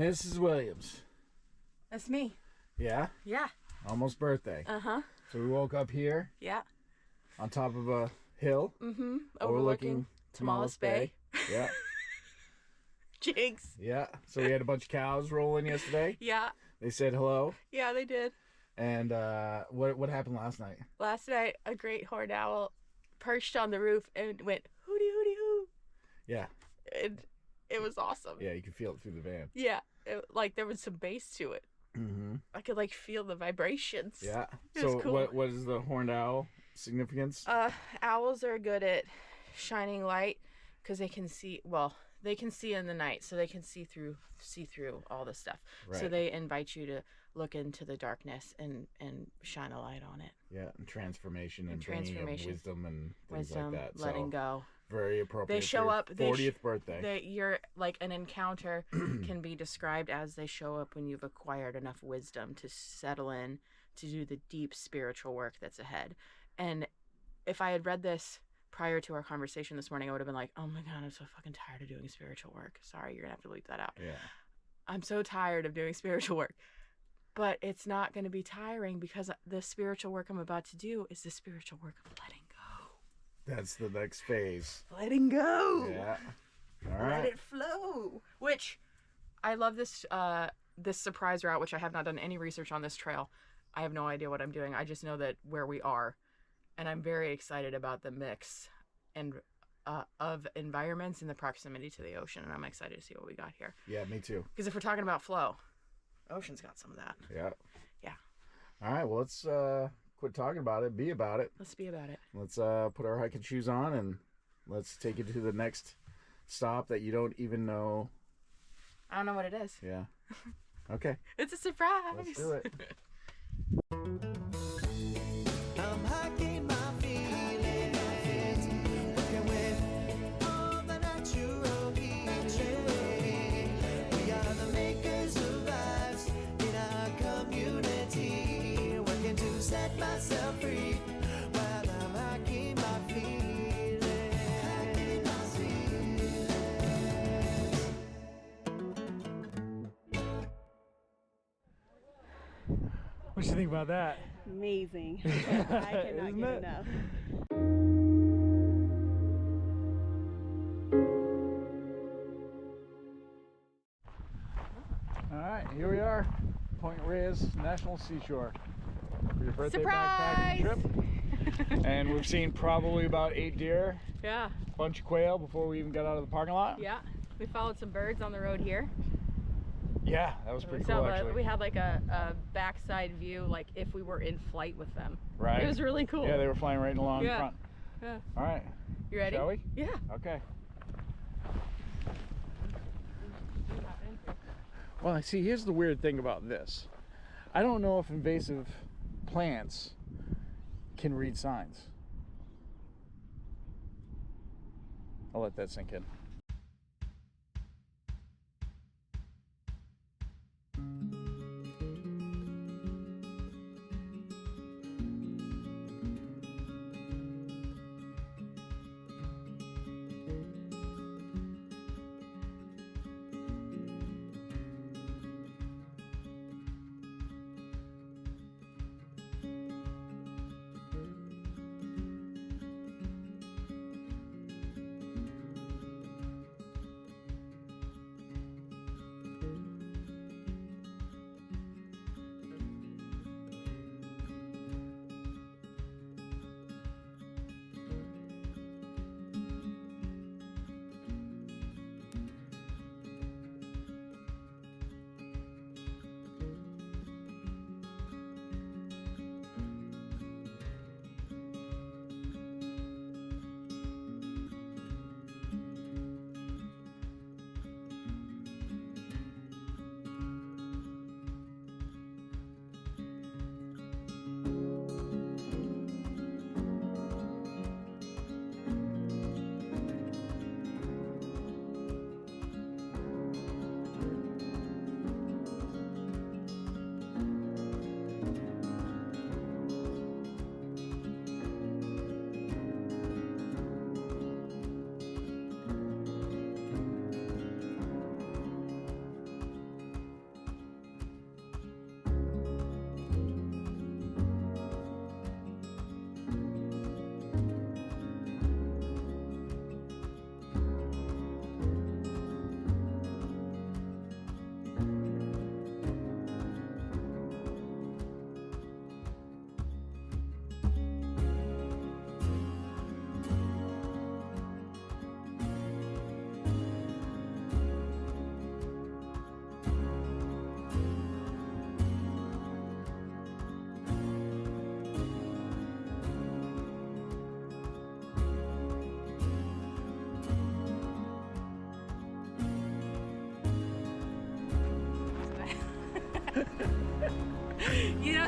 Mrs. Williams. That's me. Yeah? Yeah. Almost birthday. Uh-huh. So we woke up here. Yeah. On top of a hill. Mm-hmm. Overlooking Tamales Bay. Yeah. Jinx. Yeah. So we had a bunch of cows rolling yesterday. Yeah. They said hello. Yeah, they did. And what happened last night? Last night, a great horned owl perched on the roof and went hooty hooty hoo. Yeah. And it was awesome. Yeah, you could feel it through the van. Yeah. Like there was some bass to it. Mm-hmm. I could like feel the vibrations. Yeah. So cool. What is the horned owl significance? Owls are good at shining light because they can see. Well, they can see in the night, so they can see through all this stuff. Right. So they invite you to look into the darkness and shine a light on it. Yeah, and transformation and bringing in wisdom and things like that. Letting go. Very appropriate. They show up. 40th birthday. You're like an encounter can be described as they show up when you've acquired enough wisdom to settle in to do the deep spiritual work that's ahead. And if I had read this prior to our conversation this morning, I would have been like, oh my God, I'm so fucking tired of doing spiritual work. Sorry, you're gonna have to bleep that out. Yeah. I'm so tired of doing spiritual work. But it's not going to be tiring because the spiritual work I'm about to do is the spiritual work of letting go. That's the next phase. Letting go. Yeah. All right. Let it flow. Which, I love this this surprise route, which I have not done any research on this trail. I have no idea what I'm doing. I just know that where we are. And I'm very excited about the mix and of environments and the proximity to the ocean. And I'm excited to see what we got here. Yeah, me too. Because if we're talking about flow, ocean's got some of that. Yeah. Yeah. All right. Well, let's quit talking about it. Be about it. Let's be about it. Let's put our hiking shoes on and let's take it to the next stop that you don't even know. I don't know what it is. Yeah. Okay. It's a surprise. Let's do it. I'm hiking my feelings, working with all the natural healing. We are the makers of lives in our community, working to set myself free while I'm hiking my feelings. Hiking my feelings. What do you think about that? Amazing. I cannot get enough. All right, here we are, Point Reyes National Seashore for your birthday Surprise! backpacking trip. And we've seen probably about 8 deer, Yeah. a bunch of quail before we even got out of the parking lot. Yeah. We followed some birds on the road here. Yeah, that was pretty cool actually. We had like a backside view, like if we were in flight with them. Right. It was really cool. Yeah, they were flying right along in front. Yeah. All right. You ready? Shall we? Yeah. Okay. Well, see, here's the weird thing about this. I don't know if invasive plants can read signs. I'll let that sink in.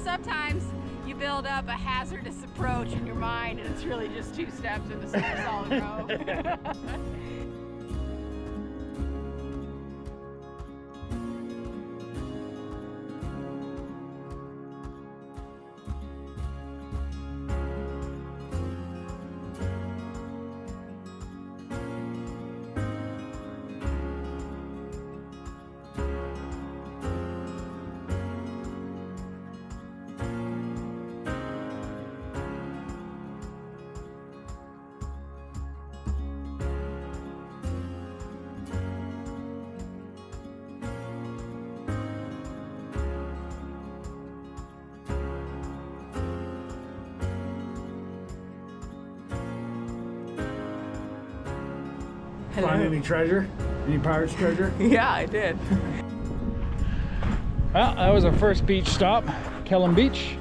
sometimes you build up a hazardous approach in your mind and it's really just 2 steps in the solid road. Find any treasure? Any pirate's treasure? Yeah, I did. Well, that was our first beach stop, Kellam Beach.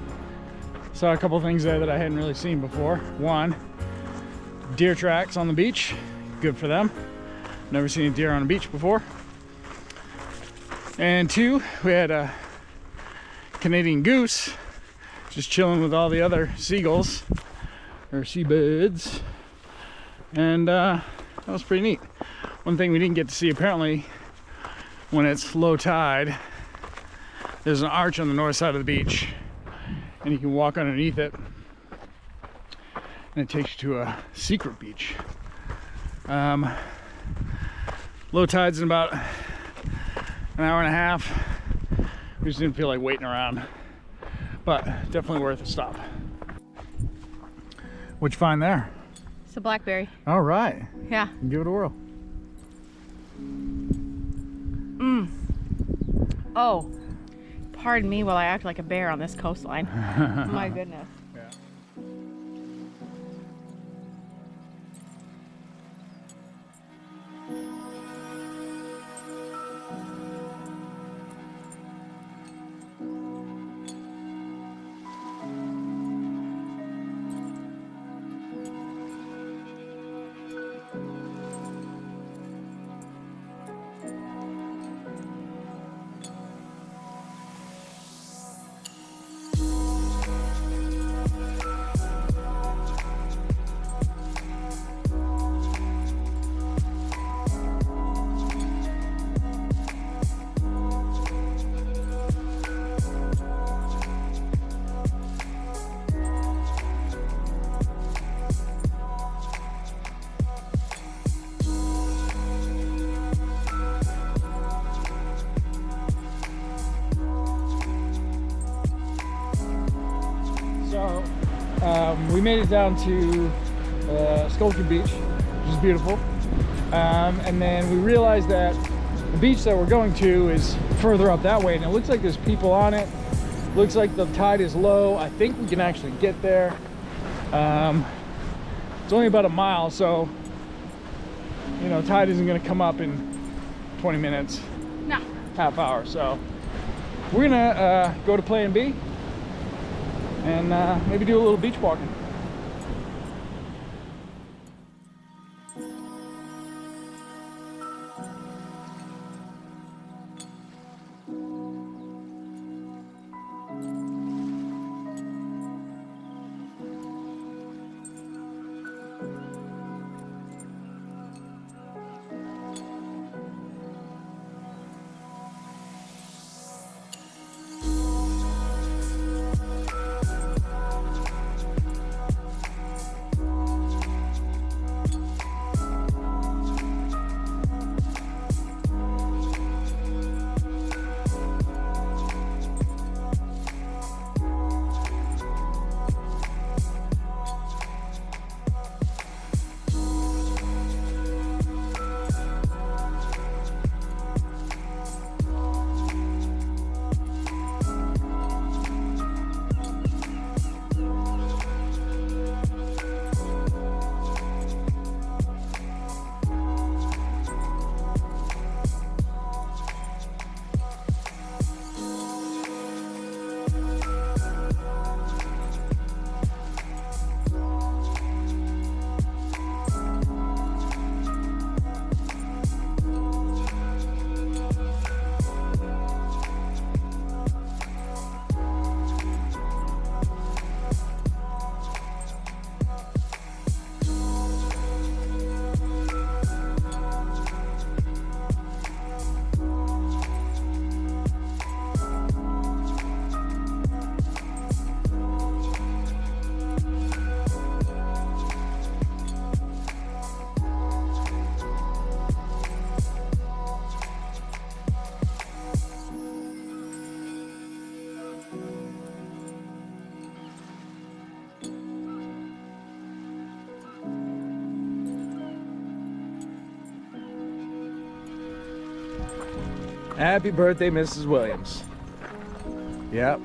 Saw a couple things there that I hadn't really seen before. One, deer tracks on the beach. Good for them. Never seen a deer on a beach before. And 2, we had a Canadian goose just chilling with all the other seagulls or seabirds. And that was pretty neat. One thing we didn't get to see, apparently when it's low tide, there's an arch on the north side of the beach and you can walk underneath it and it takes you to a secret beach. Low tide's in about an hour and a half. We just didn't feel like waiting around, but definitely worth a stop. What'd you find there? It's a blackberry. All right. Yeah. Give it a whirl. Oh, pardon me while I act like a bear on this coastline. My goodness. Yeah. So we made it down to Sculpture Beach, which is beautiful. And then we realized that the beach that we're going to is further up that way, and it looks like there's people on it. Looks like the tide is low. I think we can actually get there. It's only about a mile, so you know, tide isn't going to come up in 20 minutes, No. half hour. So we're gonna go to Plan B and maybe do a little beach walking. Happy birthday, Mrs. Williams. Yep.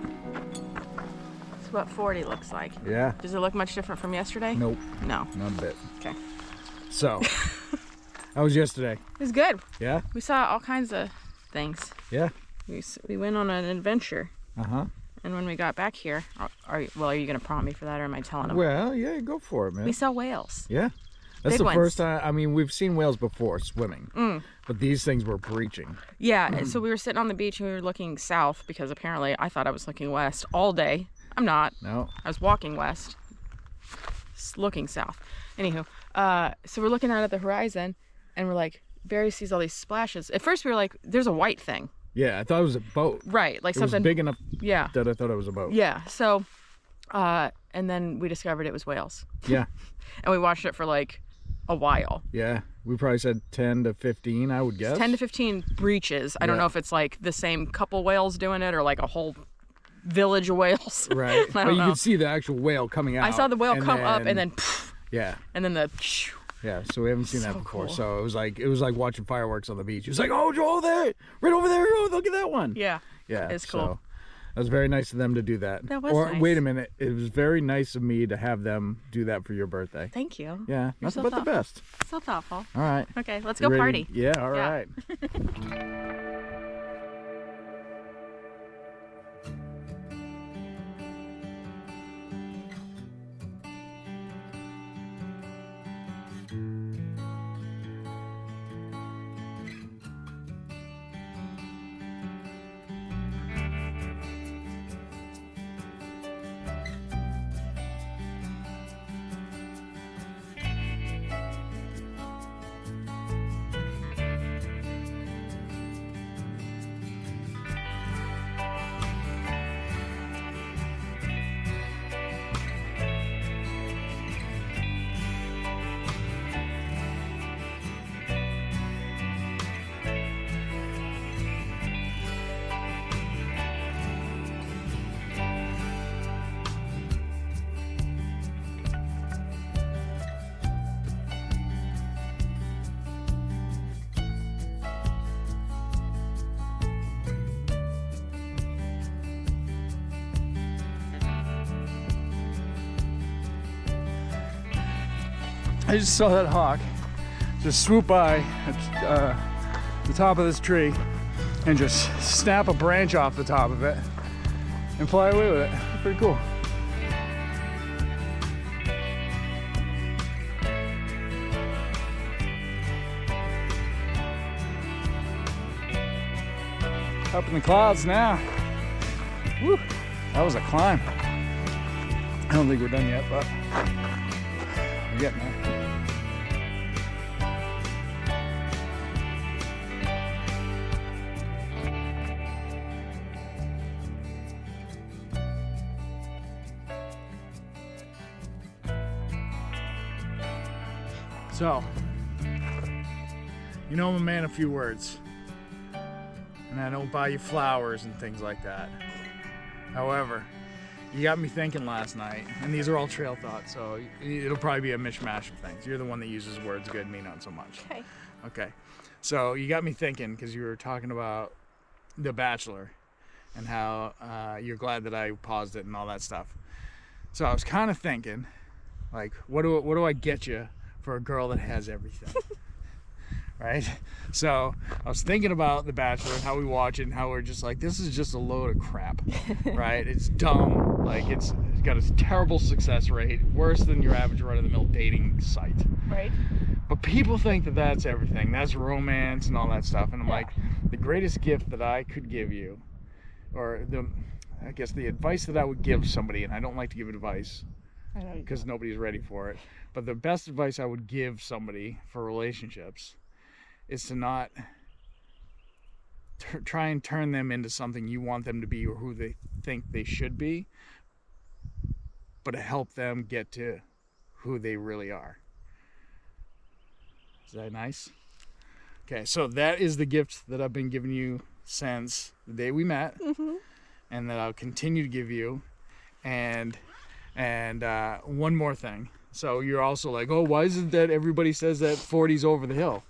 That's what 40 looks like. Yeah. Does it look much different from yesterday? Nope. No. Not a bit. Okay. So, how was yesterday? It was good. Yeah? We saw all kinds of things. Yeah. We went on an adventure. Uh-huh. And when we got back here, are you going to prompt me for that, or am I telling them? Well, yeah, go for it, man. We saw whales. Yeah. That's Big the ones. first time. I mean, we've seen whales before swimming, but these things were breaching. Yeah, so we were sitting on the beach and we were looking south because apparently I thought I was looking west all day. I'm not. No. I was walking west, looking south. Anywho, so we're looking out at the horizon and we're like, Barry sees all these splashes. At first we were like, there's a white thing. Yeah, I thought it was a boat. Right, like It something was big enough Yeah. that I thought it was a boat. Yeah, so, and then we discovered it was whales. Yeah. And we watched it for like a while. Yeah. We probably said 10 to 15, I would guess. 10 to 15 breaches. I don't Yeah. know if it's like the same couple whales doing it or like a whole village of whales. Right. I But don't you know. could see the actual whale coming out. I saw the whale and come up and then Yeah. and then the Yeah, so we haven't seen that So before. cool. So it was like watching fireworks on the beach. It was like, oh, Joel, there, right over there. Oh, look at that one. yeah. Yeah, It's cool. So that was very nice of them to do that. That was Or nice. wait a minute, it was very nice of me to have them do that for your birthday. Thank you. Yeah, You're nothing so but the best. So thoughtful. All right. Okay, let's You go ready? party. Yeah, all Yeah. right. I just saw that hawk just swoop by at the top of this tree and just snap a branch off the top of it and fly away with it. It's pretty cool. Up in the clouds now. Woo, that was a climb. I don't think we're done yet, but we're getting there. So, you know I'm a man of few words, and I don't buy you flowers and things like that. However, you got me thinking last night, and these are all trail thoughts, so it'll probably be a mishmash of things. You're the one that uses words good, me not so much. Okay. Okay, so you got me thinking because you were talking about The Bachelor and how you're glad that I paused it and all that stuff. So I was kind of thinking, like, what do I get you for a girl that has everything? Right? So I was thinking about The Bachelor and how we watch it and how we're just like, this is just a load of crap, right? It's dumb. Like, it's got a terrible success rate, worse than your average run-of-the-mill dating site. Right. But people think that that's everything. That's romance and all that stuff. And I'm like, the greatest gift that I could give you, or I guess the advice that I would give somebody, and I don't like to give advice I know. because nobody's ready for it, but the best advice I would give somebody for relationships is to not try and turn them into something you want them to be or who they think they should be, but to help them get to who they really are. Is that nice? Okay, so that is the gift that I've been giving you since the day we met, and that I'll continue to give you. And one more thing. So you're also like, oh, why is it that everybody says that 40's over the hill?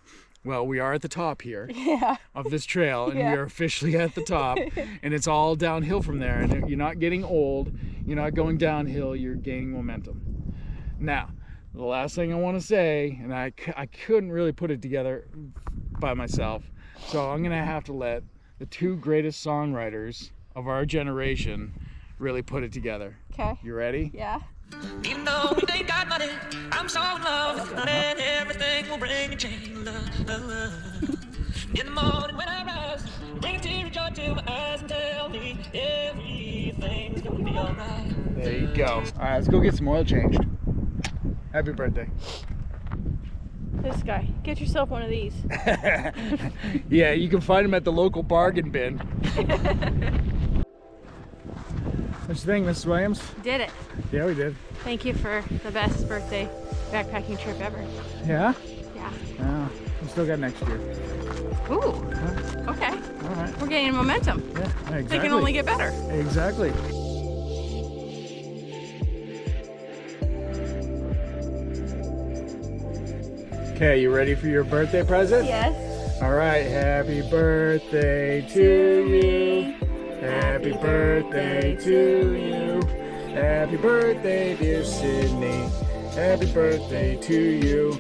Well, we are at the top here Yeah. of this trail, and Yeah. we are officially at the top, and it's all downhill from there. And you're not getting old, you're not going downhill, you're gaining momentum. Now, the last thing I want to say, and I couldn't really put it together by myself, so I'm gonna have to let the two greatest songwriters of our generation really put it together. Okay. You ready? Yeah. Even though we ain't got money, I'm so in love with money, and everything will bring a change. Love. In the morning when I rise, bring a tear of joy to my eyes and tell me everything's gonna be alright. There you go. All right, let's go get some oil changed. Happy birthday. This guy. Get yourself one of these. Yeah, you can find them at the local bargain bin. What you think, Mrs. Williams? Did it. Yeah, we did. Thank you for the best birthday backpacking trip ever. Yeah? Yeah. Yeah. We still got next year. Ooh. Okay. All right. We're gaining momentum. Yeah, exactly. They can only get better. Exactly. Okay, you ready for your birthday present? Yes. All right, happy birthday to you. Happy birthday to you. Happy birthday, dear Sydney. Happy birthday to you.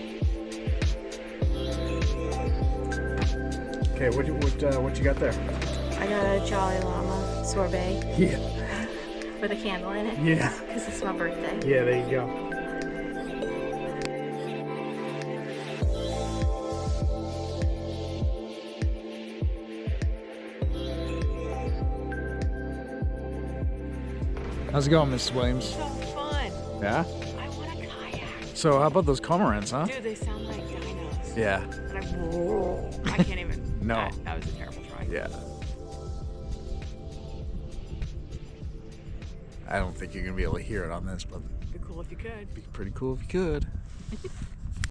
Okay, what you got there? I got a Jolly Llama sorbet Yeah, with a candle in it yeah, because it's my birthday. yeah. There you go. How's it going, Mrs. Williams? So fun. Yeah? I want a kayak. So how about those cormorants, huh? Dude, they sound like dinos. Yeah. And I can't even. No. That was a terrible try. Yeah. I don't think you're gonna be able to hear it on this, but It'd be cool if you could. it'd be pretty cool if you could.